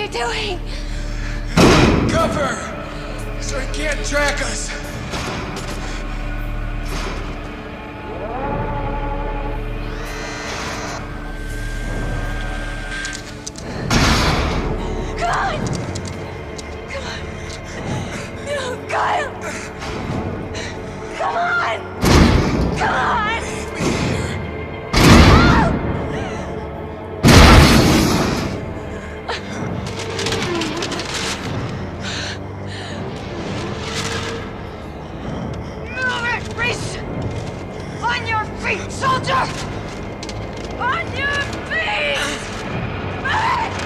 you doing? Cover! So he can't track us! Come on! Come on! No, Kyle! Come on! Come on! Leave me here. Move it, Reese! On your feet, soldier! On your feet! Move it!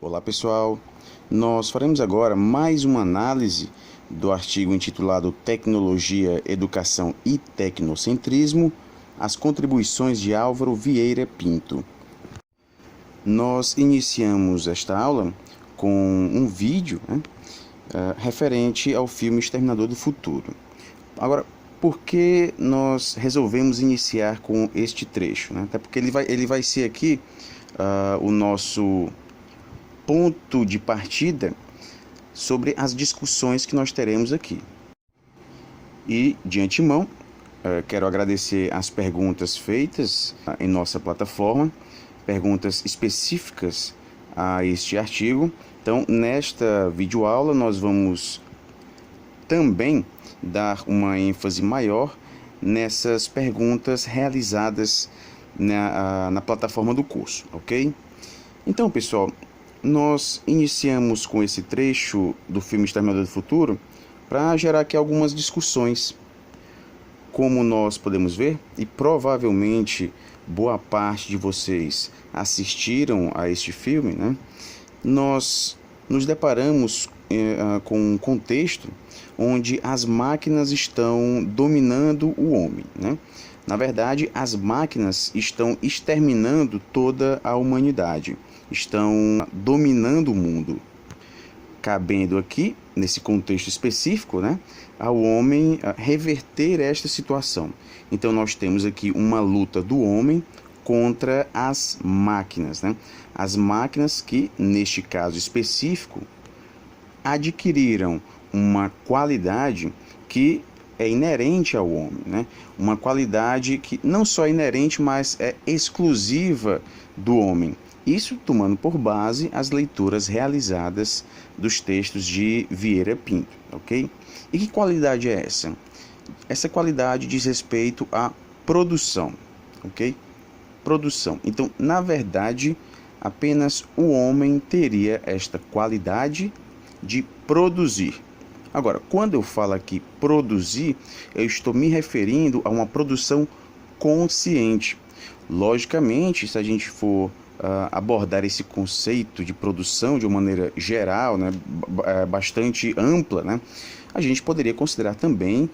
Olá pessoal, nós faremos agora mais uma análise do artigo intitulado Tecnologia, Educação e Tecnocentrismo, as contribuições de Álvaro Vieira Pinto. Nós iniciamos esta aula com um vídeo referente ao filme Exterminador do Futuro. Agora, por que nós resolvemos iniciar com este trecho? Até porque ele vai ser aqui o nosso ponto de partida sobre as discussões que nós teremos aqui. E, de antemão, quero agradecer as perguntas feitas em nossa plataforma, perguntas específicas a este artigo. Então, nesta videoaula, nós vamos também dar uma ênfase maior nessas perguntas realizadas na plataforma do curso, ok? Então, pessoal, nós iniciamos com esse trecho do filme Exterminador do Futuro para gerar aqui algumas discussões. Como nós podemos ver, e provavelmente boa parte de vocês assistiram a este filme, nós nos deparamos com um contexto onde as máquinas estão dominando o homem, Na verdade, as máquinas estão exterminando toda a humanidade, estão dominando o mundo, cabendo aqui, nesse contexto específico, ao homem reverter esta situação. Então, nós temos aqui uma luta do homem contra as máquinas, As máquinas que, neste caso específico, adquiriram uma qualidade que é inerente ao homem, Uma qualidade que não só é inerente, mas é exclusiva do homem. Isso tomando por base as leituras realizadas dos textos de Vieira Pinto, ok? E que qualidade é essa? Essa qualidade diz respeito à produção, ok? Produção. Então, na verdade, apenas o homem teria esta qualidade de produzir. Agora, quando eu falo aqui produzir, eu estou me referindo a uma produção consciente. Logicamente, se a gente for abordar esse conceito de produção de uma maneira geral, bastante ampla, a gente poderia considerar também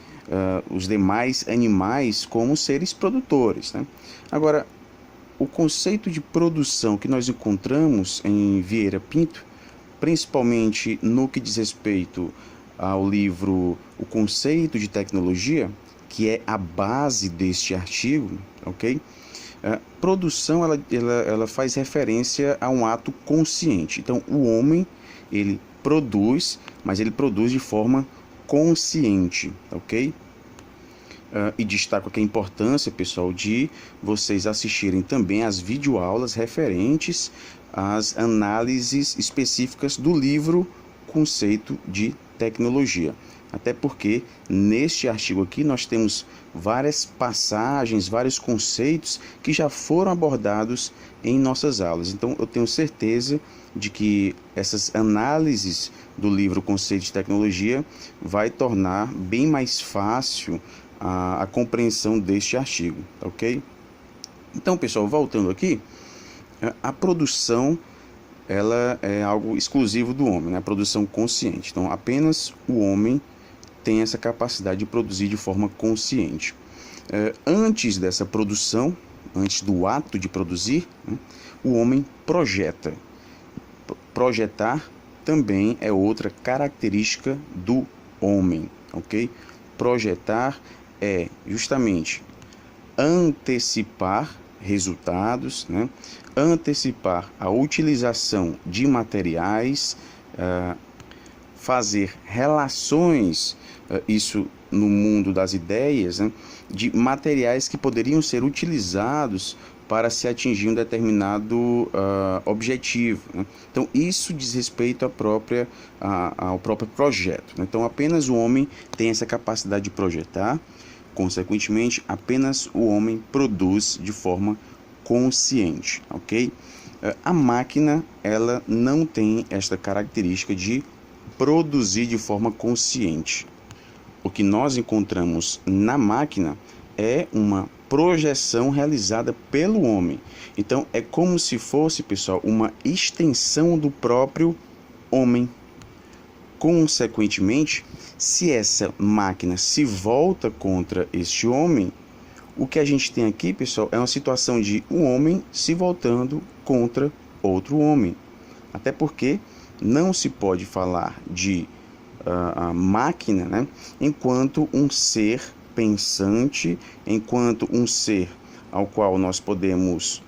os demais animais como seres produtores, Agora, o conceito de produção que nós encontramos em Vieira Pinto, principalmente no que diz respeito ao livro O Conceito de Tecnologia, que é a base deste artigo, ok? Produção, ela faz referência a um ato consciente. Então, o homem, ele produz, mas ele produz de forma consciente, ok? E destaco aqui a importância, pessoal, de vocês assistirem também às videoaulas referentes às análises específicas do livro Conceito de Tecnologia. Até porque neste artigo aqui nós temos várias passagens, vários conceitos que já foram abordados em nossas aulas. Então eu tenho certeza de que essas análises do livro Conceito de Tecnologia vai tornar bem mais fácil a compreensão deste artigo, ok? Então, pessoal, voltando aqui, a produção ela é algo exclusivo do homem, a produção consciente. Então, apenas o homem tem essa capacidade de produzir de forma consciente. Antes dessa produção, antes do ato de produzir, né, o homem projeta. Projetar também é outra característica do homem, ok? Projetar é justamente antecipar resultados, né? Antecipar a utilização de materiais, fazer relações, isso no mundo das ideias, né? De materiais que poderiam ser utilizados para se atingir um determinado objetivo, né? Então, isso diz respeito ao próprio projeto, né? Então, apenas o homem tem essa capacidade de projetar, consequentemente, apenas o homem produz de forma consciente, ok? A máquina, ela não tem esta característica de produzir de forma consciente. O que nós encontramos na máquina é uma projeção realizada pelo homem. Então, é como se fosse, pessoal, uma extensão do próprio homem. Consequentemente, se essa máquina se volta contra este homem, o que a gente tem aqui, pessoal, é uma situação de um homem se voltando contra outro homem. Até porque não se pode falar de a máquina, né, enquanto um ser pensante, enquanto um ser ao qual nós podemos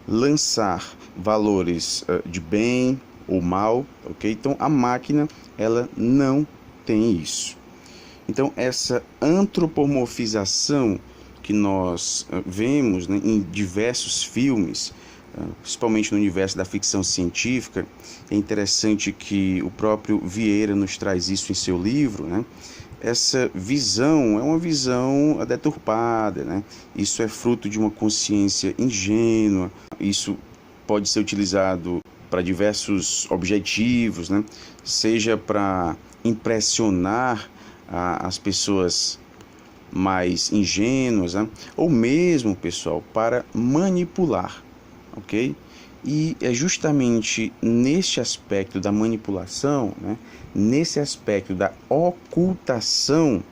lançar valores de bem ou mal, ok? Então, a máquina, ela não tem isso. Então, essa antropomorfização que nós vemos, né, em diversos filmes, principalmente no universo da ficção científica, é interessante que o próprio Vieira nos traz isso em seu livro, né? Essa visão é uma visão deturpada, né? Isso é fruto de uma consciência ingênua, isso pode ser utilizado para diversos objetivos, né? Seja para impressionar as pessoas mais ingênuas, né? Ou mesmo, pessoal, para manipular, ok? E é justamente neste aspecto da manipulação, né, nesse aspecto da ocultação,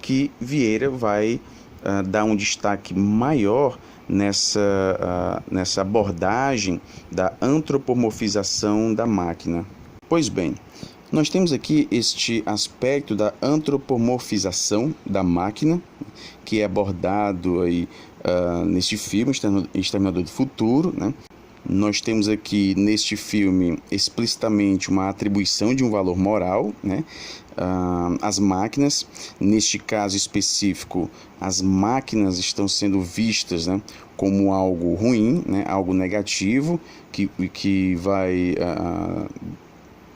que Vieira vai dar um destaque maior nessa abordagem da antropomorfização da máquina. Pois bem, nós temos aqui este aspecto da antropomorfização da máquina, que é abordado aí, neste filme, Exterminador do Futuro, né? Nós temos aqui neste filme explicitamente uma atribuição de um valor moral, né? As máquinas, neste caso específico, as máquinas estão sendo vistas, né, como algo ruim, né, algo negativo, que vai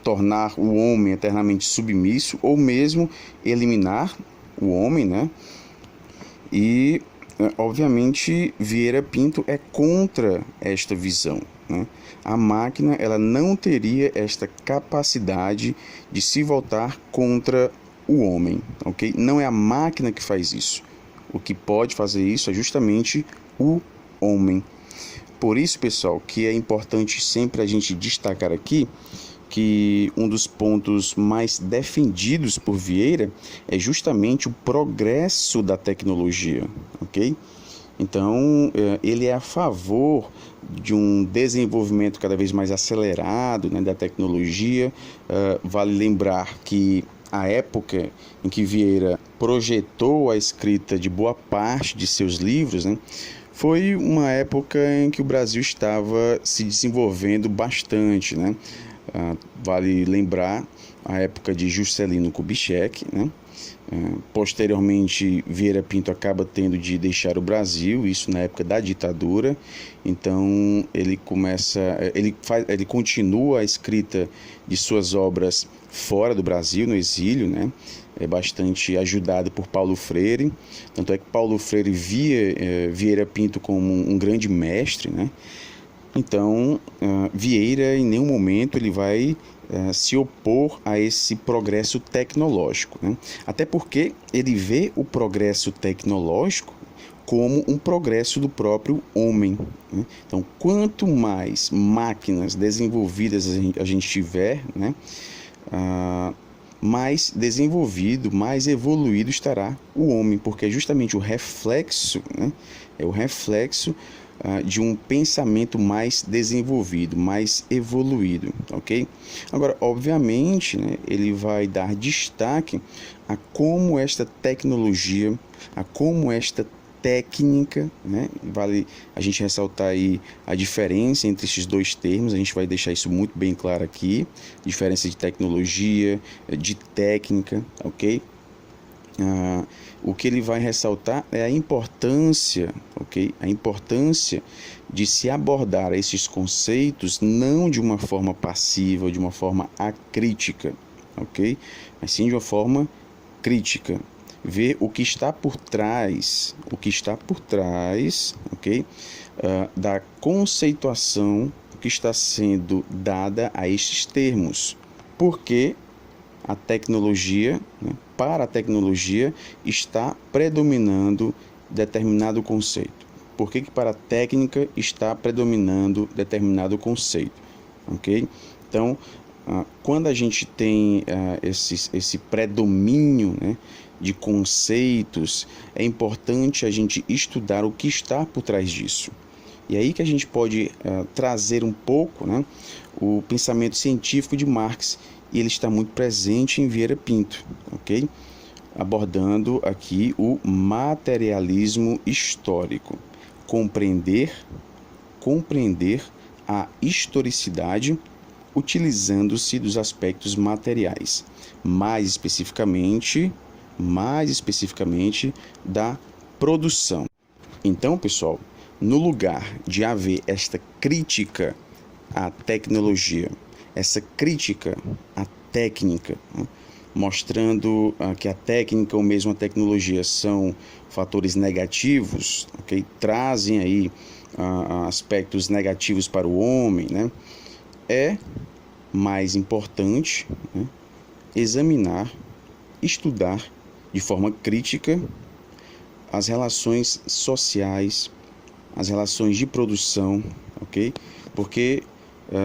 tornar o homem eternamente submisso, ou mesmo eliminar o homem, né? E obviamente, Vieira Pinto é contra esta visão, né? A máquina, ela não teria esta capacidade de se voltar contra o homem, ok? Não é a máquina que faz isso. O que pode fazer isso é justamente o homem. Por isso, pessoal, que é importante sempre a gente destacar aqui que um dos pontos mais defendidos por Vieira é justamente o progresso da tecnologia, ok? Então, ele é a favor de um desenvolvimento cada vez mais acelerado, né, da tecnologia. Vale lembrar que a época em que Vieira projetou a escrita de boa parte de seus livros, né, foi uma época em que o Brasil estava se desenvolvendo bastante, né? Vale lembrar a época de Juscelino Kubitschek, né? Posteriormente, Vieira Pinto acaba tendo de deixar o Brasil, isso na época da ditadura. Então ele continua a escrita de suas obras fora do Brasil, no exílio, né? É bastante ajudado por Paulo Freire. Tanto é que Paulo Freire via Vieira Pinto como um grande mestre, né? Então, Vieira, em nenhum momento, ele vai se opor a esse progresso tecnológico, né? Até porque ele vê o progresso tecnológico como um progresso do próprio homem, né? Então, quanto mais máquinas desenvolvidas a gente tiver, né, mais desenvolvido, mais evoluído estará o homem, porque é justamente o reflexo, né? É o reflexo de um pensamento mais desenvolvido, mais evoluído, ok? Agora, obviamente, né, ele vai dar destaque a como esta tecnologia, a como esta técnica, né? Vale a gente ressaltar aí a diferença entre esses dois termos, a gente vai deixar isso muito bem claro aqui, diferença de tecnologia, de técnica, ok? O que ele vai ressaltar é a importância, ok? A importância de se abordar esses conceitos não de uma forma passiva, de uma forma acrítica, ok? Mas sim de uma forma crítica. Ver o que está por trás, ok? Da conceituação que está sendo dada a estes termos. Porque a tecnologia, né, para a tecnologia, está predominando determinado conceito. Por que para a técnica está predominando determinado conceito? Ok? Então, quando a gente tem esse predomínio, né, de conceitos, é importante a gente estudar o que está por trás disso. E aí que a gente pode trazer um pouco, né, o pensamento científico de Marx, e ele está muito presente em Vieira Pinto, ok? Abordando aqui o materialismo histórico. Compreender a historicidade utilizando-se dos aspectos materiais, mais especificamente da produção. Então, pessoal, no lugar de haver esta crítica à tecnologia, essa crítica à técnica, né, mostrando que a técnica ou mesmo a tecnologia são fatores negativos, okay? Trazem aí aspectos negativos para o homem, né? É mais importante, né, examinar, estudar de forma crítica as relações sociais, as relações de produção, ok? Porque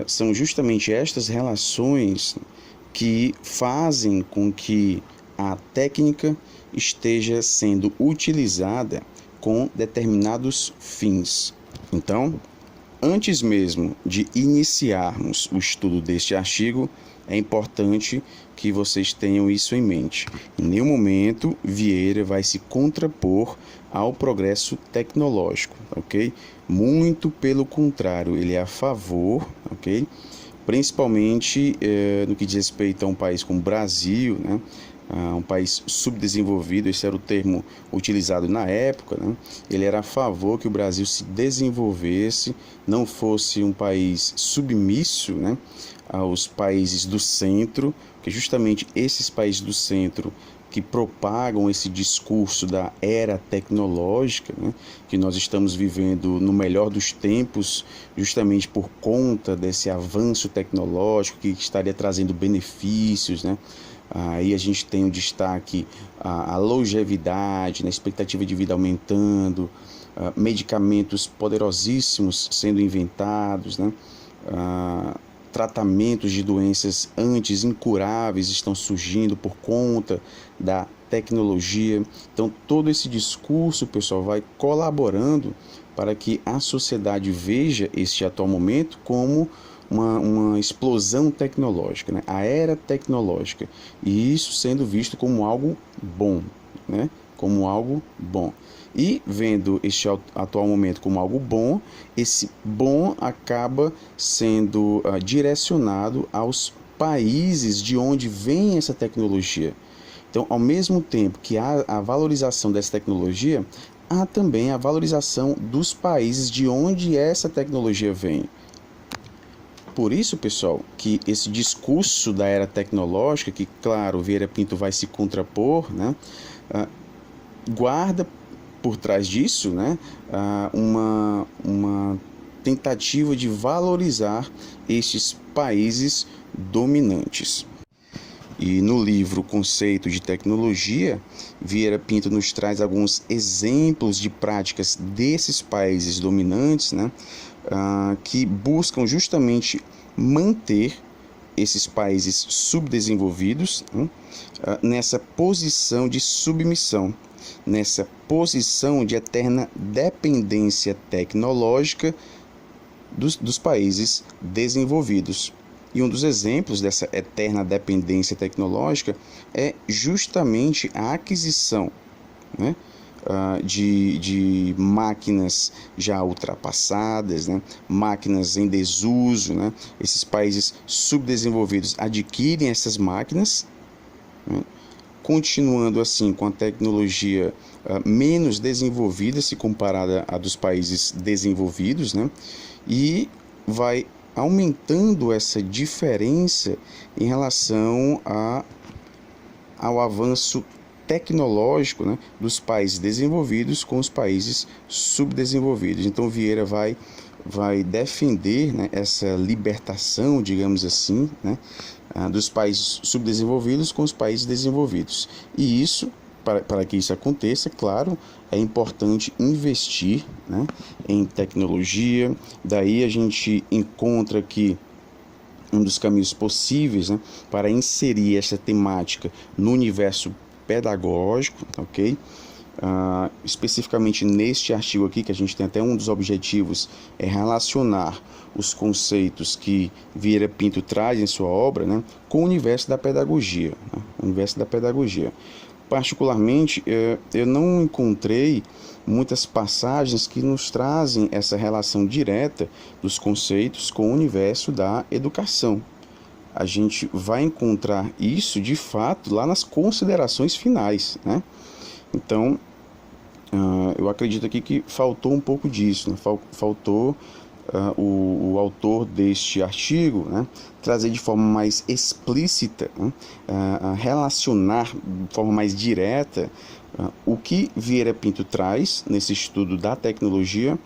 são justamente estas relações que fazem com que a técnica esteja sendo utilizada com determinados fins. Então, antes mesmo de iniciarmos o estudo deste artigo, é importante que vocês tenham isso em mente. Em nenhum momento Vieira vai se contrapor ao progresso tecnológico, ok? Muito pelo contrário, ele é a favor, ok? Principalmente no que diz respeito a um país como o Brasil, né? Um país subdesenvolvido, esse era o termo utilizado na época, né? Ele era a favor que o Brasil se desenvolvesse, não fosse um país submisso, né, aos países do centro, que justamente esses países do centro que propagam esse discurso da era tecnológica, né, que nós estamos vivendo no melhor dos tempos, justamente por conta desse avanço tecnológico que estaria trazendo benefícios, né? Aí a gente tem o destaque a longevidade, a expectativa de vida aumentando, medicamentos poderosíssimos sendo inventados, né? Tratamentos de doenças antes incuráveis estão surgindo por conta da tecnologia. Então, todo esse discurso, pessoal, vai colaborando para que a sociedade veja este atual momento como uma explosão tecnológica, né? A era tecnológica, e isso sendo visto como algo bom, né? Como algo bom. E vendo este atual momento como algo bom, esse bom acaba sendo direcionado aos países de onde vem essa tecnologia. Então, ao mesmo tempo que há a valorização dessa tecnologia, há também a valorização dos países de onde essa tecnologia vem. Por isso, pessoal, que esse discurso da era tecnológica, que, claro, Vieira Pinto vai se contrapor, né, guarda por trás disso, né, uma tentativa de valorizar estes países dominantes. E no livro Conceito de Tecnologia, Vieira Pinto nos traz alguns exemplos de práticas desses países dominantes, né, que buscam justamente manter esses países subdesenvolvidos, nessa posição de submissão, nessa posição de eterna dependência tecnológica dos países desenvolvidos. E um dos exemplos dessa eterna dependência tecnológica é justamente a aquisição, né, de máquinas já ultrapassadas, né, máquinas em desuso, né. Esses países subdesenvolvidos adquirem essas máquinas, né, continuando assim com a tecnologia menos desenvolvida se comparada à dos países desenvolvidos, né, e vai aumentando essa diferença em relação ao avanço tecnológico, né, dos países desenvolvidos com os países subdesenvolvidos. Então Vieira vai defender, né, essa libertação, digamos assim, né, dos países subdesenvolvidos com os países desenvolvidos. E isso, para que isso aconteça, claro, é importante investir, né, em tecnologia. Daí a gente encontra aqui um dos caminhos possíveis, né, para inserir essa temática no universo pedagógico, ok? Especificamente neste artigo aqui, que a gente tem até um dos objetivos, é relacionar os conceitos que Vieira Pinto traz em sua obra, né, com o universo da pedagogia, né, o universo da pedagogia. Particularmente, eu não encontrei muitas passagens que nos trazem essa relação direta dos conceitos com o universo da educação. A gente vai encontrar isso, de fato, lá nas considerações finais, né? Então, eu acredito aqui que faltou um pouco disso, né? Faltou o autor deste artigo, né, trazer de forma mais explícita, né, relacionar de forma mais direta o que Vieira Pinto traz nesse estudo da tecnologia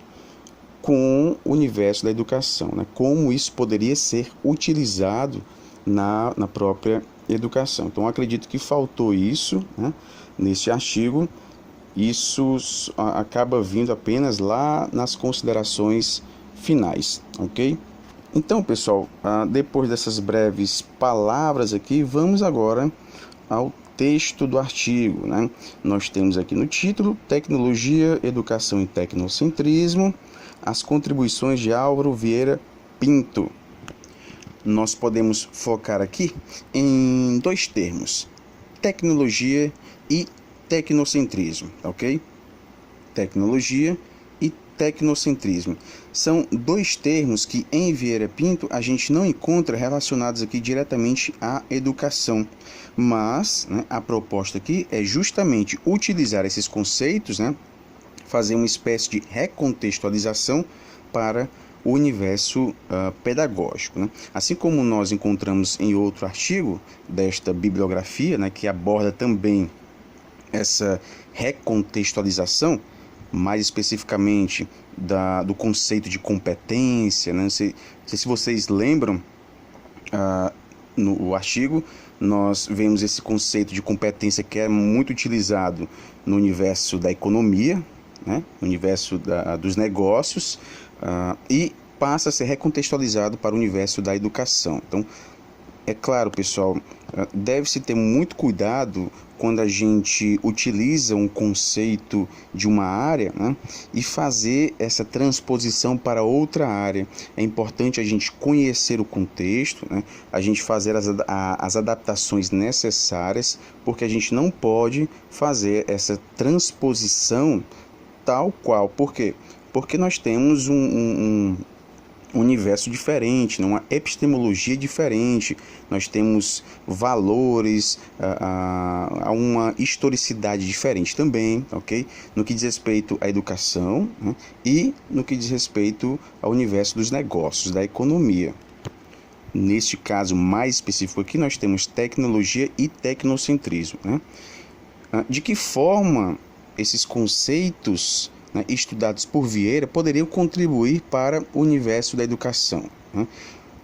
com o universo da educação, né, como isso poderia ser utilizado na própria educação. Então, acredito que faltou isso, né, nesse artigo. Isso acaba vindo apenas lá nas considerações finais, ok? Então, pessoal, depois dessas breves palavras aqui, vamos agora ao texto do artigo, né? Nós temos aqui no título: Tecnologia, Educação e Tecnocentrismo, as contribuições de Álvaro Vieira Pinto. Nós podemos focar aqui em dois termos: tecnologia e tecnocentrismo, ok? Tecnologia e tecnocentrismo. São dois termos que em Vieira Pinto a gente não encontra relacionados aqui diretamente à educação, mas, né, a proposta aqui é justamente utilizar esses conceitos, né, fazer uma espécie de recontextualização para o universo pedagógico, né? Assim como nós encontramos em outro artigo desta bibliografia, né, que aborda também essa recontextualização, mais especificamente do conceito de competência, né? Não sei se vocês lembram, no artigo nós vemos esse conceito de competência que é muito utilizado no universo da economia, né? No universo dos negócios, e passa a ser recontextualizado para o universo da educação. Então, é claro, pessoal, deve-se ter muito cuidado quando a gente utiliza um conceito de uma área, né, e fazer essa transposição para outra área. É importante a gente conhecer o contexto, né, a gente fazer as adaptações necessárias, porque a gente não pode fazer essa transposição tal qual. Por quê? Porque nós temos um universo diferente, uma epistemologia diferente, nós temos valores, uma historicidade diferente também, ok? No que diz respeito à educação, né, e no que diz respeito ao universo dos negócios, da economia. Neste caso mais específico aqui, nós temos tecnologia e tecnocentrismo, né? De que forma esses conceitos, né, estudados por Vieira poderiam contribuir para o universo da educação, né?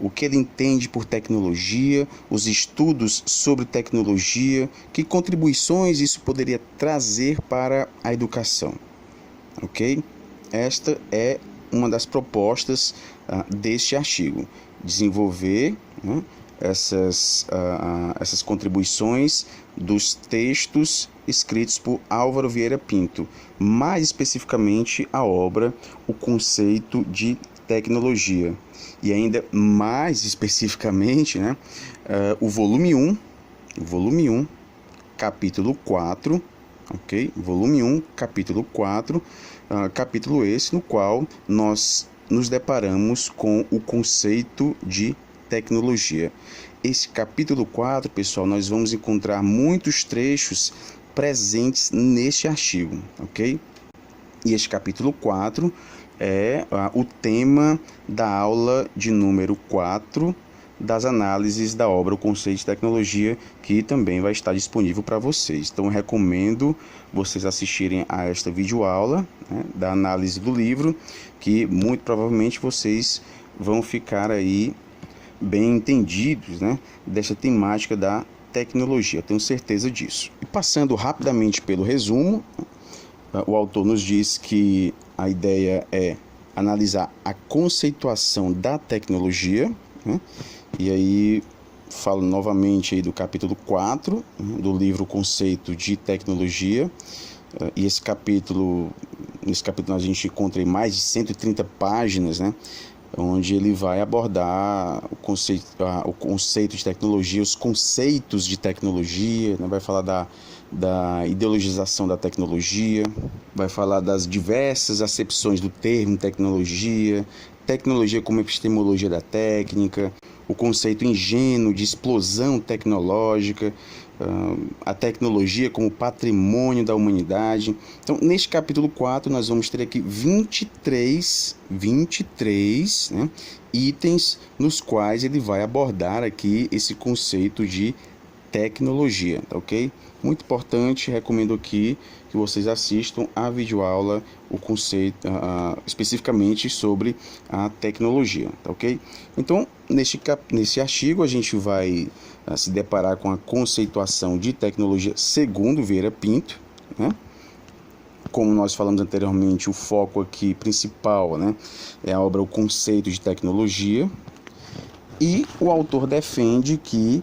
O que ele entende por tecnologia, os estudos sobre tecnologia, que contribuições isso poderia trazer para a educação, ok? Esta é uma das propostas deste artigo: desenvolver, né, essas contribuições dos textos escritos por Álvaro Vieira Pinto, mais especificamente a obra O Conceito de Tecnologia, e ainda mais especificamente, né, o volume 1, capítulo 4, ok? Volume 1, capítulo 4, capítulo esse no qual nós nos deparamos com o conceito de tecnologia. Esse capítulo 4, pessoal, nós vamos encontrar muitos trechos presentes neste artigo, ok? E este capítulo 4 é o tema da aula de número 4 das análises da obra O Conceito de Tecnologia, que também vai estar disponível para vocês. Então, eu recomendo vocês assistirem a esta videoaula, né, da análise do livro, que muito provavelmente vocês vão ficar aí bem entendidos, né, dessa temática da tecnologia. Eu tenho certeza disso. E passando rapidamente pelo resumo, o autor nos diz que a ideia é analisar a conceituação da tecnologia, né? E aí falo novamente aí do capítulo 4, né, do livro Conceito de Tecnologia. E nesse capítulo a gente encontra mais de 130 páginas, né, onde ele vai abordar o conceito de tecnologia, os conceitos de tecnologia, né, vai falar da ideologização da tecnologia, vai falar das diversas acepções do termo tecnologia como epistemologia da técnica, o conceito ingênuo de explosão tecnológica, a tecnologia como patrimônio da humanidade. Então, neste capítulo 4, nós vamos ter aqui 23, né, itens nos quais ele vai abordar aqui esse conceito de tecnologia, tá ok? Muito importante, recomendo aqui que vocês assistam a videoaula, o conceito, especificamente sobre a tecnologia, tá ok? Então, nesse artigo, a gente vai se deparar com a conceituação de tecnologia segundo Vieira Pinto, né? Como nós falamos anteriormente, o foco aqui principal, né, é a obra O Conceito de Tecnologia, e o autor defende que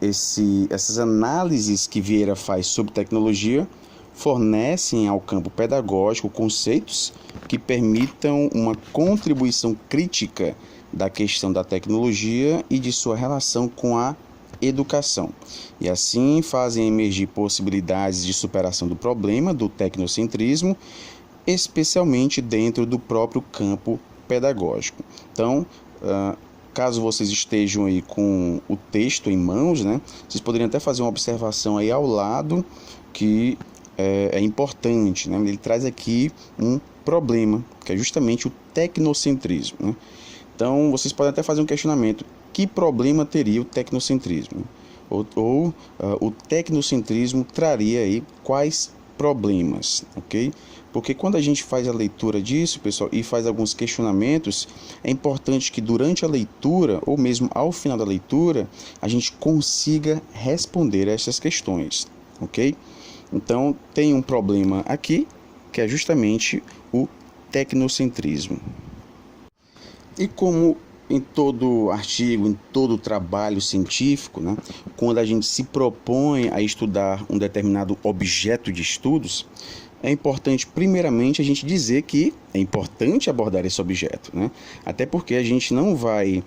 essas análises que Vieira faz sobre tecnologia fornecem ao campo pedagógico conceitos que permitam uma contribuição crítica da questão da tecnologia e de sua relação com a educação, e assim fazem emergir possibilidades de superação do problema do tecnocentrismo, especialmente dentro do próprio campo pedagógico. Então, caso vocês estejam aí com o texto em mãos, né, vocês poderiam até fazer uma observação aí ao lado que é importante, né? Ele traz aqui um problema, que é justamente o tecnocentrismo, né? Então, vocês podem até fazer um questionamento: que problema teria o tecnocentrismo? Ou o tecnocentrismo traria aí quais problemas, ok? Porque quando a gente faz a leitura disso, pessoal, e faz alguns questionamentos, é importante que durante a leitura, ou mesmo ao final da leitura, a gente consiga responder a essas questões, ok? Então, tem um problema aqui, que é justamente o tecnocentrismo. E como em todo artigo, em todo trabalho científico, né, quando a gente se propõe a estudar um determinado objeto de estudos, é importante, primeiramente, a gente dizer que é importante abordar esse objeto, né? Até porque a gente não vai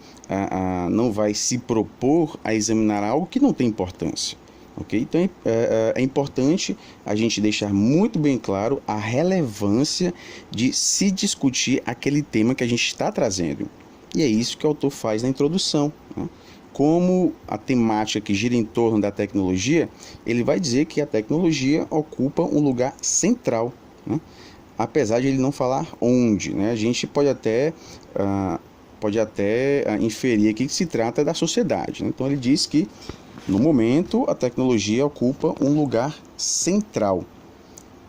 se propor a examinar algo que não tem importância. Okay? Então, é importante a gente deixar muito bem claro a relevância de se discutir aquele tema que a gente está trazendo. E é isso que o autor faz na introdução, né? Como a temática que gira em torno da tecnologia, ele vai dizer que a tecnologia ocupa um lugar central, né? Apesar de ele não falar onde, né? A gente pode até inferir aqui que se trata da sociedade, né? Então ele diz que, no momento, a tecnologia ocupa um lugar central.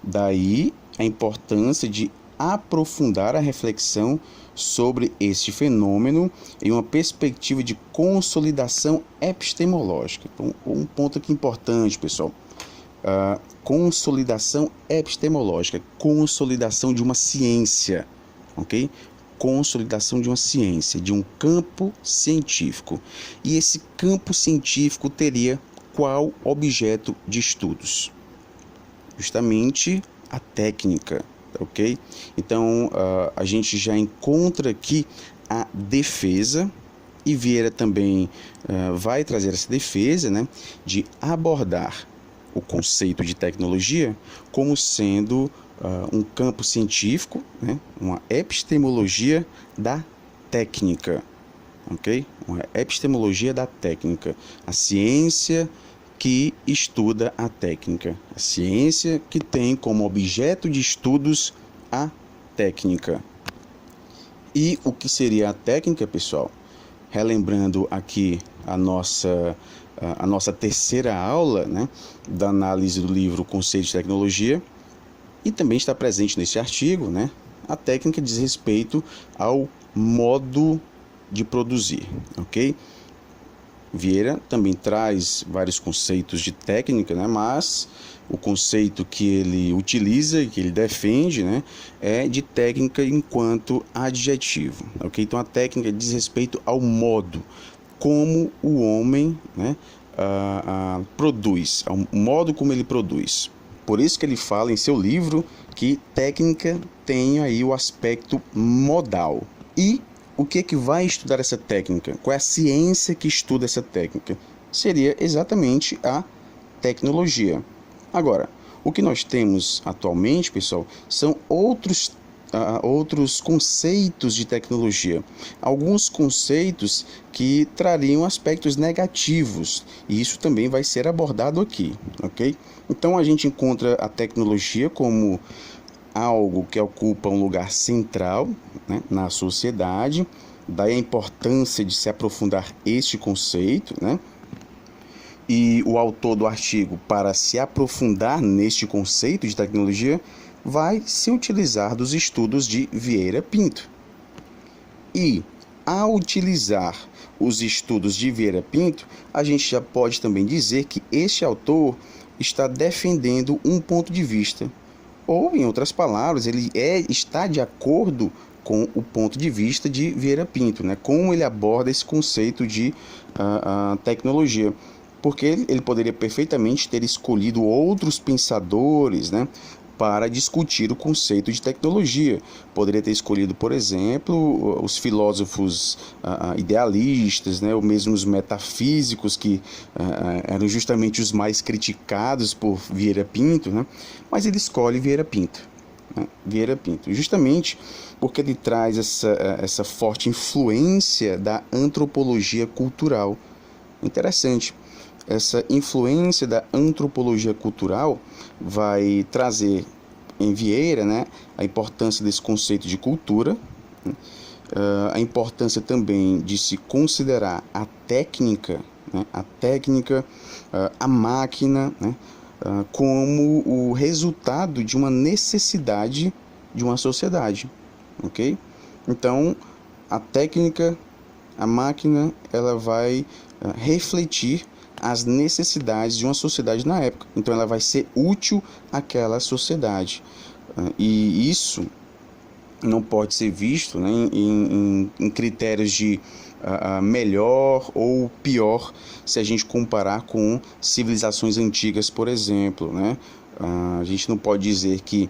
Daí a importância de aprofundar a reflexão sobre este fenômeno em uma perspectiva de consolidação epistemológica. Então, um ponto aqui importante, pessoal: consolidação epistemológica, consolidação de uma ciência, ok? consolidação de uma ciência, de um campo científico. E esse campo científico teria qual objeto de estudos? Justamente a técnica, ok? Então, a gente já encontra aqui a defesa, e Vieira também vai trazer essa defesa, né, de abordar o conceito de tecnologia como sendo um campo científico, né, uma epistemologia da técnica, ok? Uma epistemologia da técnica, a ciência que estuda a técnica, a ciência que tem como objeto de estudos a técnica. E o que seria a técnica, pessoal? Relembrando aqui a nossa terceira aula, né, da análise do livro Conceito de Tecnologia, e também está presente nesse artigo, né, a técnica diz respeito ao modo de produzir, ok? Vieira também traz vários conceitos de técnica, né, mas o conceito que ele utiliza e que ele defende, né, é de técnica enquanto adjetivo, ok? Então a técnica diz respeito ao modo como o homem, né, produz, ao modo como ele produz. Por isso que ele fala em seu livro que técnica tem aí o aspecto modal. E o que é que vai estudar essa técnica? Qual é a ciência que estuda essa técnica? Seria exatamente a tecnologia. Agora, o que nós temos atualmente, pessoal, são outros conceitos de tecnologia. Alguns conceitos que trariam aspectos negativos, e isso também vai ser abordado aqui, ok? Então, a gente encontra a tecnologia como algo que ocupa um lugar central, né, na sociedade, daí a importância de se aprofundar este conceito, né? E o autor do artigo, para se aprofundar neste conceito de tecnologia, vai se utilizar dos estudos de Vieira Pinto. E, ao utilizar os estudos de Vieira Pinto, a gente já pode também dizer que este autor está defendendo um ponto de vista, ou, em outras palavras, ele está de acordo com o ponto de vista de Vieira Pinto, né? Como ele aborda esse conceito de tecnologia. Porque ele poderia perfeitamente ter escolhido outros pensadores, né, para discutir o conceito de tecnologia. Poderia ter escolhido, por exemplo, os filósofos idealistas, né, ou mesmo os metafísicos, que eram justamente os mais criticados por Vieira Pinto, né, mas ele escolhe Vieira Pinto. Vieira Pinto, justamente porque ele traz essa forte influência da antropologia cultural. Interessante. Essa influência da antropologia cultural vai trazer em Vieira, né, a importância desse conceito de cultura, né, a importância também de se considerar a técnica, né, a máquina, né, como o resultado de uma necessidade de uma sociedade, ok? Então, a técnica, a máquina, ela vai refletir as necessidades de uma sociedade na época. Então, ela vai ser útil àquela sociedade. E isso não pode ser visto, né, em critérios de melhor ou pior, se a gente comparar com civilizações antigas, por exemplo, né? A gente não pode dizer que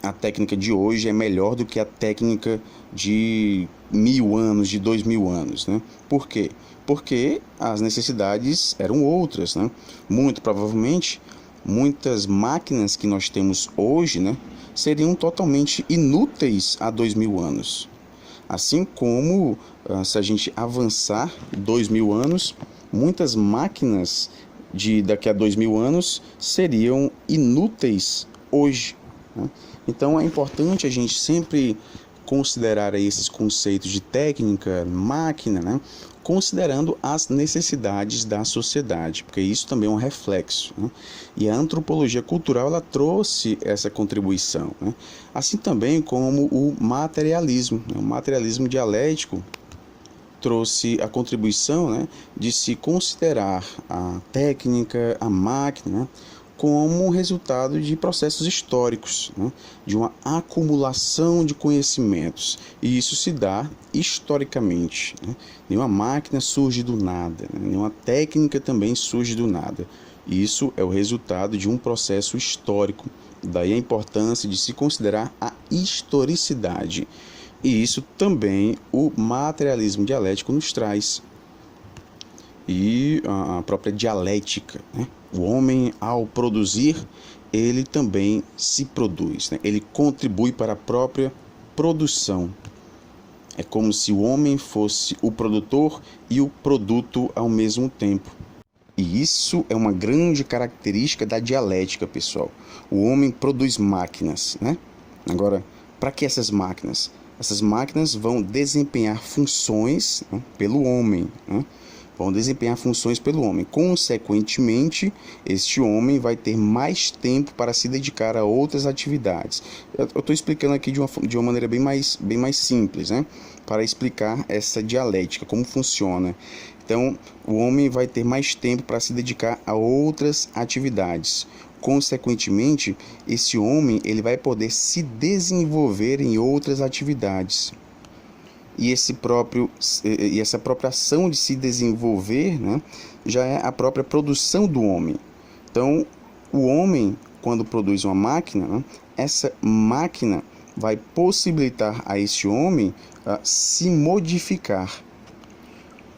a técnica de hoje é melhor do que a técnica de 1000 anos, de 2000 anos, né? Por quê? Porque as necessidades eram outras, né? Muito provavelmente, muitas máquinas que nós temos hoje, né, seriam totalmente inúteis há 2000 anos. Assim como, se a gente avançar 2000 anos, muitas máquinas de daqui a 2000 anos seriam inúteis hoje, né? Então, é importante a gente sempre considerar aí esses conceitos de técnica, máquina, né, considerando as necessidades da sociedade, porque isso também é um reflexo, né? E a antropologia cultural, ela trouxe essa contribuição, né? Assim também como o materialismo, né? O materialismo dialético trouxe a contribuição, né, de se considerar a técnica, a máquina, né, como resultado de processos históricos, né? De uma acumulação de conhecimentos. E isso se dá historicamente, né? Nenhuma máquina surge do nada, né? Nenhuma técnica também surge do nada. Isso é o resultado de um processo histórico. Daí a importância de se considerar a historicidade. E isso também o materialismo dialético nos traz. E a própria dialética, né? O homem, ao produzir, ele também se produz, né? Ele contribui para a própria produção. É como se o homem fosse o produtor e o produto ao mesmo tempo. E isso é uma grande característica da dialética, pessoal. O homem produz máquinas, né? Agora, para que essas máquinas? Essas máquinas vão desempenhar funções, né, pelo homem, né? Vão desempenhar funções pelo homem. Consequentemente, este homem vai ter mais tempo para se dedicar a outras atividades. Eu estou explicando aqui de uma maneira bem mais simples, né? Para explicar essa dialética, como funciona. Então, o homem vai ter mais tempo para se dedicar a outras atividades. Consequentemente, esse homem ele vai poder se desenvolver em outras atividades. E essa própria ação de se desenvolver, né, já é a própria produção do homem. Então, o homem, quando produz uma máquina, né, essa máquina vai possibilitar a esse homem se modificar.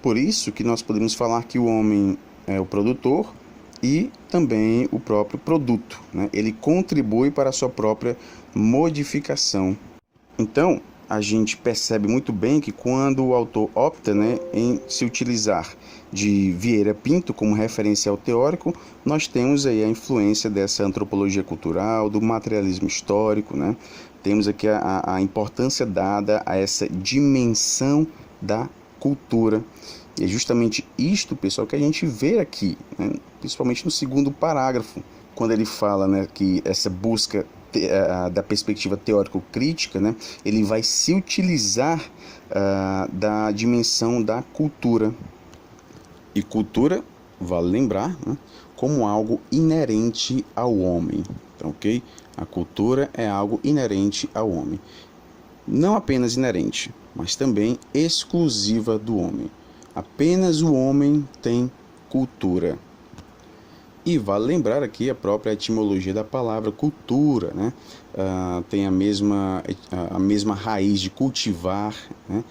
Por isso que nós podemos falar que o homem é o produtor e também o próprio produto, né? Ele contribui para a sua própria modificação. Então, a gente percebe muito bem que quando o autor opta, né, em se utilizar de Vieira Pinto como referencial teórico, nós temos aí a influência dessa antropologia cultural, do materialismo histórico, né? Temos aqui a importância dada a essa dimensão da cultura. E é justamente isto, pessoal, que a gente vê aqui, né? Principalmente no segundo parágrafo, quando ele fala, né, que essa busca da perspectiva teórico-crítica, né, ele vai se utilizar da dimensão da cultura. E cultura, vale lembrar, né, como algo inerente ao homem. Então, ok? A cultura é algo inerente ao homem. Não apenas inerente, mas também exclusiva do homem. Apenas o homem tem cultura. E vale lembrar aqui a própria etimologia da palavra cultura, né? Tem a mesma raiz de cultivar, né?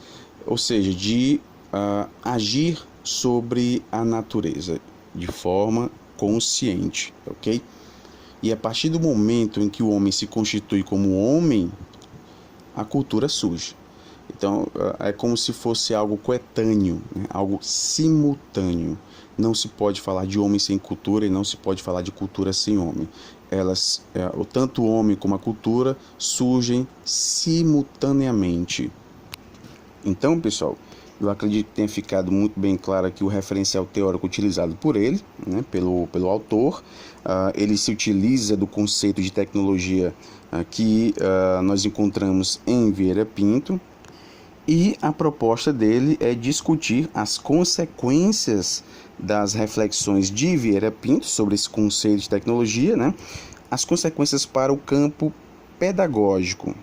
Ou seja, de agir sobre a natureza de forma consciente, ok? E a partir do momento em que o homem se constitui como homem, a cultura surge. Então, é como se fosse algo coetâneo, né? Algo simultâneo. Não se pode falar de homem sem cultura e não se pode falar de cultura sem homem. Tanto o homem como a cultura surgem simultaneamente. Então, pessoal, eu acredito que tenha ficado muito bem claro aqui o referencial teórico utilizado por ele, né, pelo autor. Ele se utiliza do conceito de tecnologia que nós encontramos em Vieira Pinto. E a proposta dele é discutir as consequências das reflexões de Vieira Pinto sobre esse conceito de tecnologia, né? As consequências para o campo pedagógico.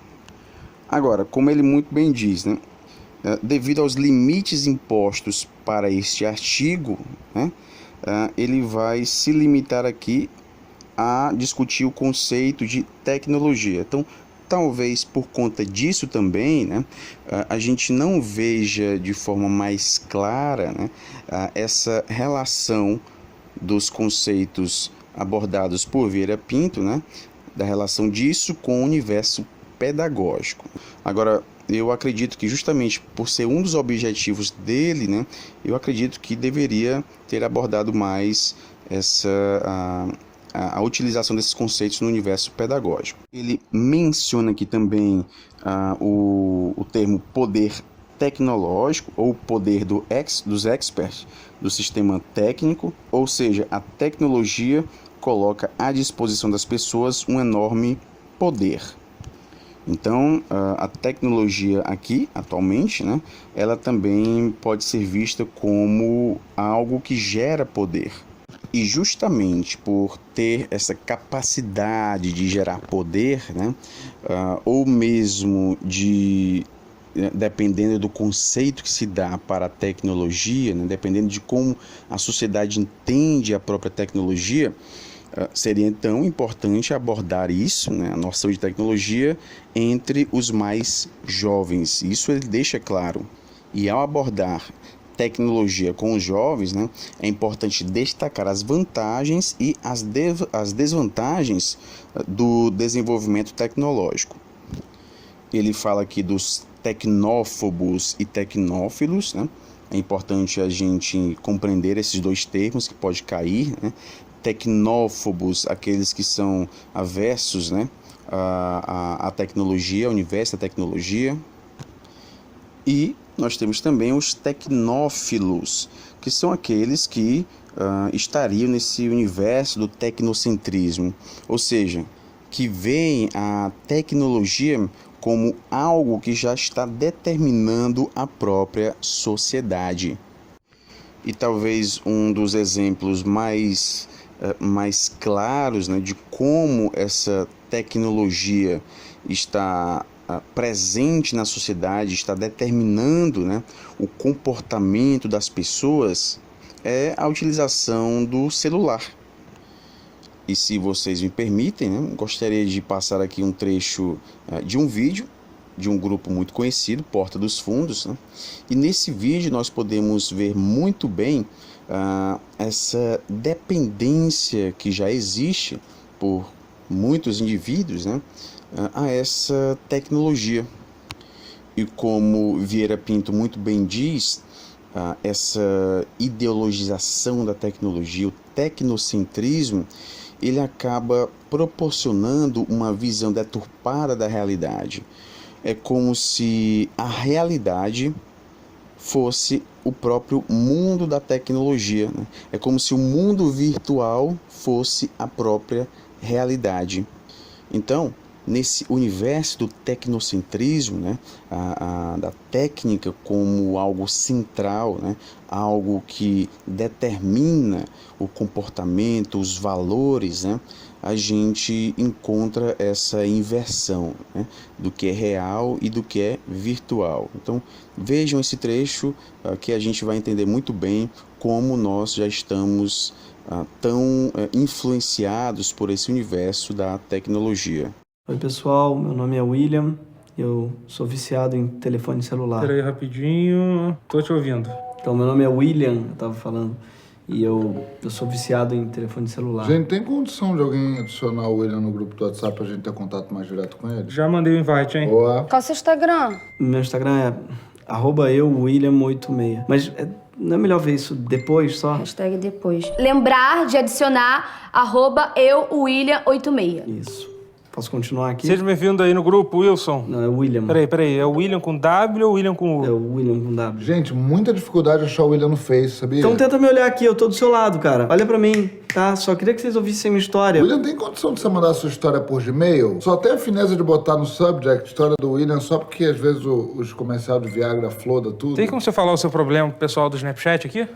Agora, como ele muito bem diz, né? Devido aos limites impostos para este artigo, né? Ele vai se limitar aqui a discutir o conceito de tecnologia. Então, talvez por conta disso também, né, a gente não veja de forma mais clara, né, essa relação dos conceitos abordados por Vieira Pinto, né, da relação disso com o universo pedagógico. Agora, eu acredito que justamente por ser um dos objetivos dele, né, eu acredito que deveria ter abordado mais a utilização desses conceitos no universo pedagógico. Ele menciona aqui também o termo poder tecnológico ou poder dos experts do sistema técnico, ou seja, a tecnologia coloca à disposição das pessoas um enorme poder. Então, a tecnologia aqui, atualmente, né, ela também pode ser vista como algo que gera poder. E justamente por ter essa capacidade de gerar poder, né, ou mesmo dependendo do conceito que se dá para a tecnologia, né, dependendo de como a sociedade entende a própria tecnologia, seria então importante abordar isso, né, a noção de tecnologia, entre os mais jovens. Isso ele deixa claro. E ao abordar tecnologia com os jovens, né, é importante destacar as vantagens e as desvantagens do desenvolvimento tecnológico. Ele fala aqui dos tecnófobos e tecnófilos, né? É importante a gente compreender esses dois termos que pode cair, né? Tecnófobos, aqueles que são aversos, né, à tecnologia, ao universo da tecnologia. E nós temos também os tecnófilos, que são aqueles que estariam nesse universo do tecnocentrismo, ou seja, que veem a tecnologia como algo que já está determinando a própria sociedade. E talvez um dos exemplos mais claros, né, de como essa tecnologia está presente na sociedade, está determinando, né, o comportamento das pessoas, é a utilização do celular. E se vocês me permitem, né, gostaria de passar aqui um trecho de um vídeo de um grupo muito conhecido, Porta dos Fundos, né? E nesse vídeo nós podemos ver muito bem essa dependência que já existe por muitos indivíduos, né, a essa tecnologia. E como Vieira Pinto muito bem diz, essa ideologização da tecnologia, o tecnocentrismo, ele acaba proporcionando uma visão deturpada da realidade. É como se a realidade fosse o próprio mundo da tecnologia, né? É como se o mundo virtual fosse a própria realidade. Então, nesse universo do tecnocentrismo, né, da técnica como algo central, né, algo que determina o comportamento, os valores, né, a gente encontra essa inversão, né, do que é real e do que é virtual. Então, vejam esse trecho que a gente vai entender muito bem como nós já estamos tão influenciados por esse universo da tecnologia. Oi pessoal, meu nome é William, eu sou viciado em telefone celular. Peraí rapidinho, tô te ouvindo. Então, meu nome é William, eu tava falando, e eu sou viciado em telefone celular. Gente, tem condição de alguém adicionar o William no grupo do WhatsApp pra gente ter contato mais direto com ele? Já mandei o invite, hein? Boa. Qual é o seu Instagram? Meu Instagram é @euwilliam86. Mas não é melhor ver isso depois só? Hashtag depois. Lembrar de adicionar @euwilliam86. Isso. Posso continuar aqui? Seja bem-vindo aí no grupo, Wilson. Não, é William. Peraí, é o William com W ou William com U? É o William com W. Gente, muita dificuldade de achar o William no Face, sabia? Então tenta me olhar aqui, eu tô do seu lado, cara. Olha pra mim, tá? Só queria que vocês ouvissem minha história. William, tem condição de você mandar a sua história por Gmail? Só tem a fineza de botar no subject história do William só porque às vezes os comerciais de Viagra floda tudo. Tem como você falar o seu problema pro pessoal do Snapchat aqui?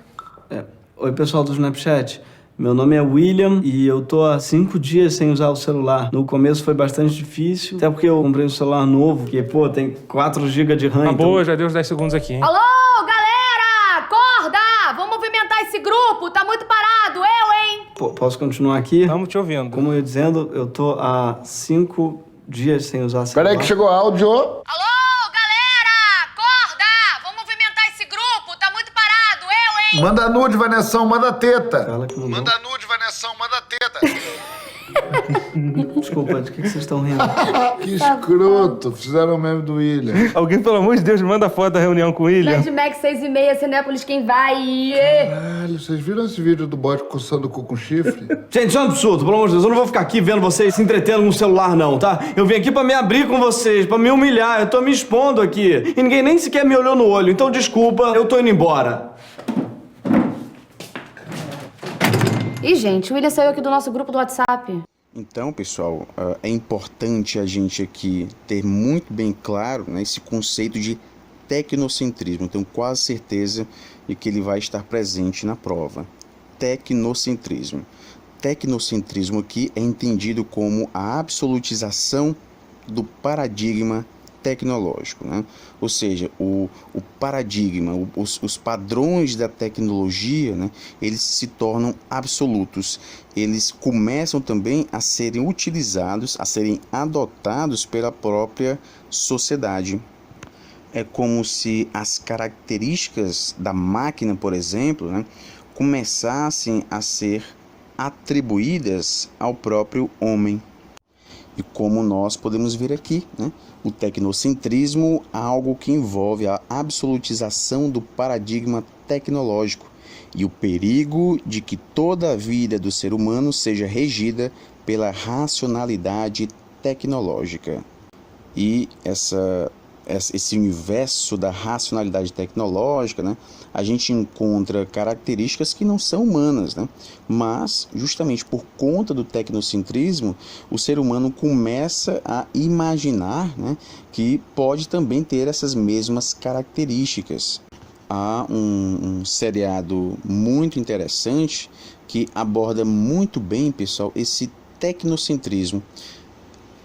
Oi, pessoal do Snapchat. Meu nome é William e eu tô há 5 dias sem usar o celular. No começo foi bastante difícil, até porque eu comprei um celular novo, que, pô, tem 4 GB de RAM. Boa, já deu os 10 segundos aqui, hein? Alô, galera! Acorda! Vamos movimentar esse grupo, tá muito parado, hein? Posso continuar aqui? Estamos te ouvindo. Como eu ia dizendo, eu tô há 5 dias sem usar celular. Peraí que chegou áudio. Alô, galera! Acorda! Vamos movimentar esse grupo, tá muito parado, hein? Manda nude, Vanessão, manda teta. Fala que mandou. Manda nude, Vanessão, manda teta. Desculpa, de que vocês estão rindo? Que escroto. Fizeram o meme do William. Alguém, pelo amor de Deus, manda foto da reunião com o William. Mad Max 6:30, Cinépolis, quem vai? Caralho, vocês viram esse vídeo do bode coçando o cu com chifre? Gente, isso é um absurdo, pelo amor de Deus. Eu não vou ficar aqui vendo vocês se entretendo no celular, não, tá? Eu vim aqui pra me abrir com vocês, pra me humilhar. Eu tô me expondo aqui. E ninguém nem sequer me olhou no olho. Então, desculpa, eu tô indo embora. Ih, gente, o William saiu aqui do nosso grupo do WhatsApp. Então, pessoal, é importante a gente aqui ter muito bem claro, né, esse conceito de tecnocentrismo. Tenho quase certeza de que ele vai estar presente na prova. tecnocentrismo. Tecnocentrismo aqui é entendido como a absolutização do paradigma tecnológico, né? Ou seja, o paradigma, os padrões da tecnologia, né, eles se tornam absolutos. Eles começam também a serem utilizados, a serem adotados pela própria sociedade. É como se as características da máquina, por exemplo, né, começassem a ser atribuídas ao próprio homem. E como nós podemos ver aqui, né, o tecnocentrismo é algo que envolve a absolutização do paradigma tecnológico e o perigo de que toda a vida do ser humano seja regida pela racionalidade tecnológica. E esse universo da racionalidade tecnológica, né, a gente encontra características que não são humanas, né? Mas, justamente por conta do tecnocentrismo, o ser humano começa a imaginar, né, que pode também ter essas mesmas características. Há um seriado muito interessante que aborda muito bem, pessoal, esse tecnocentrismo.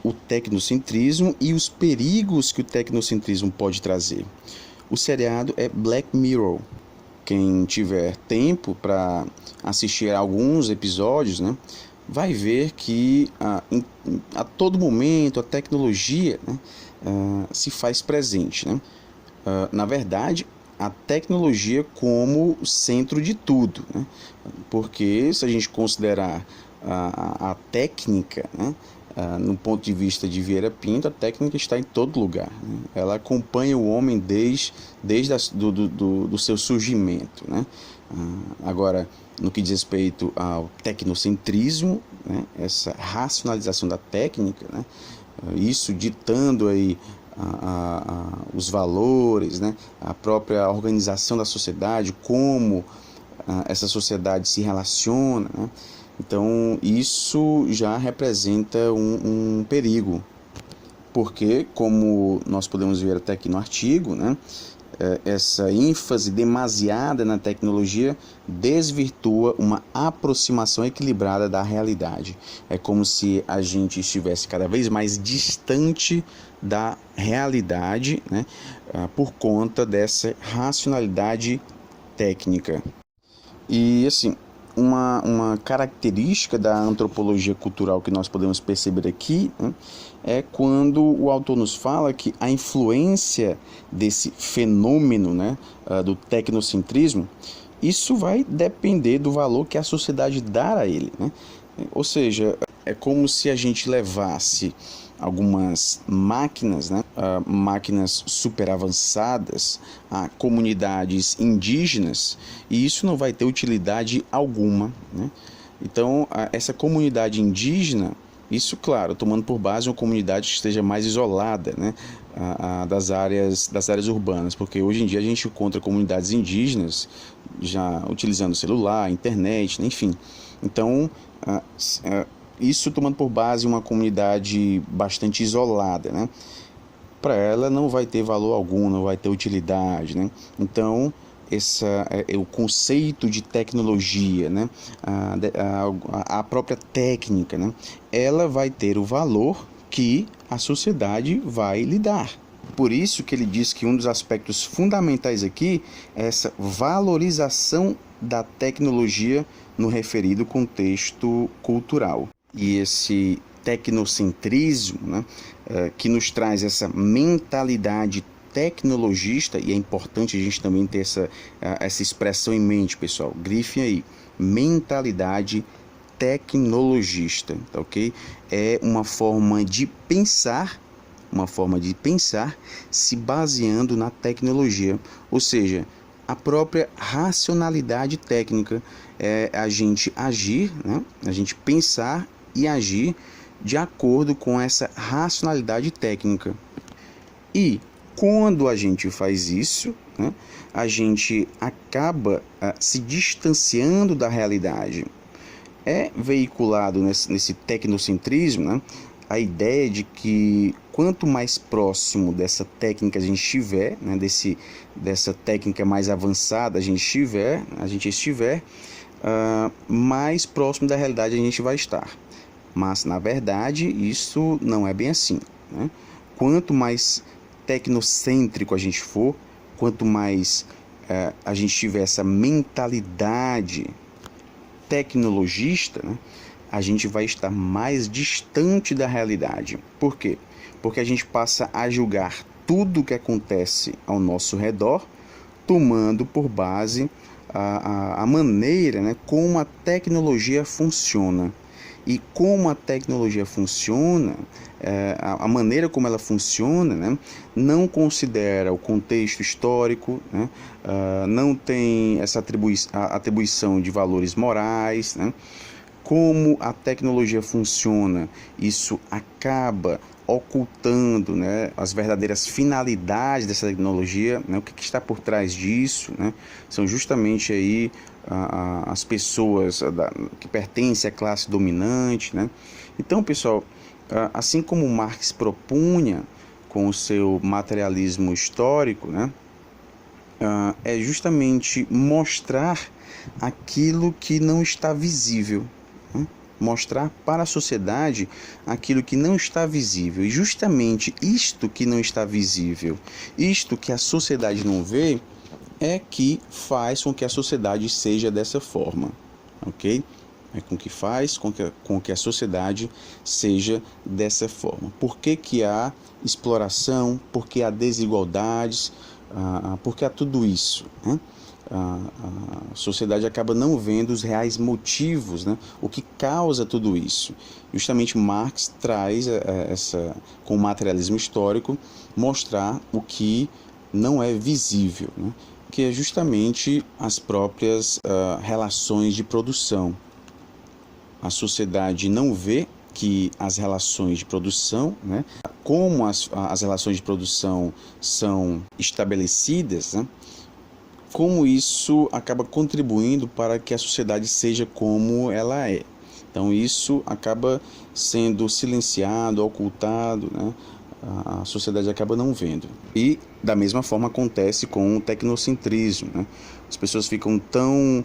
O tecnocentrismo e os perigos que o tecnocentrismo pode trazer. O seriado é Black Mirror. Quem tiver tempo para assistir alguns episódios, né, vai ver que a todo momento a tecnologia, né, se faz presente, né? Na verdade, a tecnologia como centro de tudo, né? Porque se a gente considerar a técnica, né, no ponto de vista de Vieira Pinto, a técnica está em todo lugar, né? Ela acompanha o homem desde do seu surgimento, né? Agora, no que diz respeito ao tecnocentrismo, né, essa racionalização da técnica, né, isso ditando aí os valores, né, a própria organização da sociedade, como essa sociedade se relaciona, né? Então, isso já representa um perigo, porque, como nós podemos ver até aqui no artigo, né, essa ênfase demasiada na tecnologia desvirtua uma aproximação equilibrada da realidade. É como se a gente estivesse cada vez mais distante da realidade, né, por conta dessa racionalidade técnica. E, assim, uma característica da antropologia cultural que nós podemos perceber aqui, né, é quando o autor nos fala que a influência desse fenômeno, né, do tecnocentrismo, isso vai depender do valor que a sociedade dá a ele, né? Ou seja, é como se a gente levasse algumas máquinas, né, máquinas super avançadas a comunidades indígenas, e isso não vai ter utilidade alguma, né? Então, essa comunidade indígena, isso, claro, tomando por base uma comunidade que esteja mais isolada, né, das áreas urbanas, porque hoje em dia a gente encontra comunidades indígenas já utilizando celular, internet, enfim. Então, isso tomando por base uma comunidade bastante isolada, né? Para ela não vai ter valor algum, não vai ter utilidade, né? Então, o conceito de tecnologia, né? A própria técnica, né, ela vai ter o valor que a sociedade vai lhe dar. Por isso que ele diz que um dos aspectos fundamentais aqui é essa valorização da tecnologia no referido contexto cultural. E esse tecnocentrismo, né, que nos traz essa mentalidade tecnologista, e é importante a gente também ter essa expressão em mente, pessoal, grifem aí, mentalidade tecnologista, tá ok? É uma forma de pensar se baseando na tecnologia, ou seja, a própria racionalidade técnica é a gente agir, né? A gente pensar e agir de acordo com essa racionalidade técnica. E quando a gente faz isso, né, a gente acaba se distanciando da realidade. É veiculado nesse tecnocentrismo, né, a ideia de que quanto mais próximo dessa técnica a gente estiver, né, dessa técnica mais avançada a gente estiver, mais próximo da realidade a gente vai estar. Mas, na verdade, isso não é bem assim, né? Quanto mais tecnocêntrico a gente for, quanto mais a gente tiver essa mentalidade tecnologista, né, a gente vai estar mais distante da realidade. Por quê? Porque a gente passa a julgar tudo o que acontece ao nosso redor, tomando por base a maneira, né, como a tecnologia funciona. E como a tecnologia funciona, a maneira como ela funciona, né, não considera o contexto histórico, né, não tem essa atribuição de valores morais, né. Como a tecnologia funciona, isso acaba ocultando, né, as verdadeiras finalidades dessa tecnologia, né, o que está por trás disso, né, são justamente aí as pessoas que pertencem à classe dominante, né. Então, pessoal, assim como Marx propunha com o seu materialismo histórico, né, é justamente mostrar aquilo que não está visível, né? Mostrar para a sociedade aquilo que não está visível. E justamente isto que não está visível, isto que a sociedade não vê, é que faz com que a sociedade seja dessa forma, ok? É com que faz com que a sociedade seja dessa forma. Por que que há exploração? Por que há desigualdades? Por que há tudo isso, né? A sociedade acaba não vendo os reais motivos, né? O que causa tudo isso. Justamente Marx traz com o materialismo histórico, mostrar o que não é visível, né? Que é justamente as próprias relações de produção. A sociedade não vê que as relações de produção, né, como as relações de produção são estabelecidas, né, como isso acaba contribuindo para que a sociedade seja como ela é. Então isso acaba sendo silenciado, ocultado, né, a sociedade acaba não vendo. E da mesma forma acontece com o tecnocentrismo, né? As pessoas ficam tão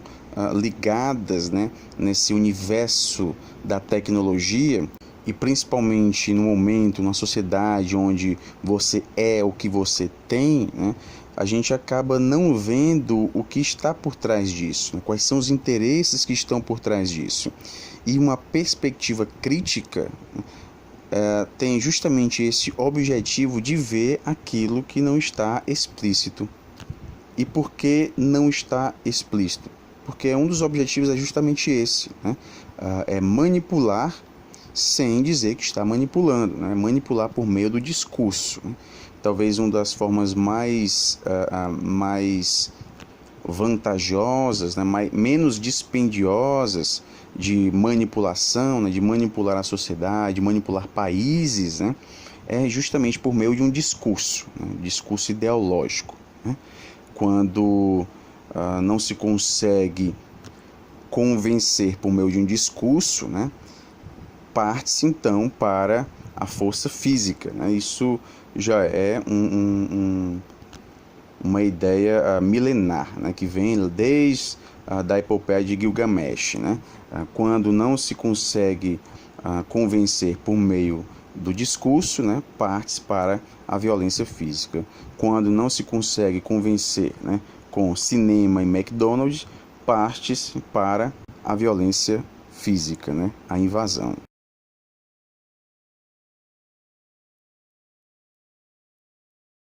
ligadas, né, nesse universo da tecnologia, e principalmente no momento, numa sociedade onde você é o que você tem, né, a gente acaba não vendo o que está por trás disso, né, quais são os interesses que estão por trás disso. E uma perspectiva crítica, né, tem justamente esse objetivo de ver aquilo que não está explícito. E por que não está explícito? Porque um dos objetivos é justamente esse, né? É manipular sem dizer que está manipulando, né? Manipular por meio do discurso, né? Talvez uma das formas mais vantajosas, né? Menos dispendiosas de manipulação, né? De manipular a sociedade, de manipular países, né? É justamente por meio de um discurso, né? Discurso ideológico, né? Quando não se consegue convencer por meio de um discurso, né, parte-se então para a força física, né? Isso já é uma ideia milenar, né, que vem desde da epopeia de Gilgamesh, né? Quando não se consegue convencer por meio do discurso, né, parte-se para a violência física. Quando não se consegue convencer, né, com cinema e McDonald's, parte-se para a violência física, né, a invasão.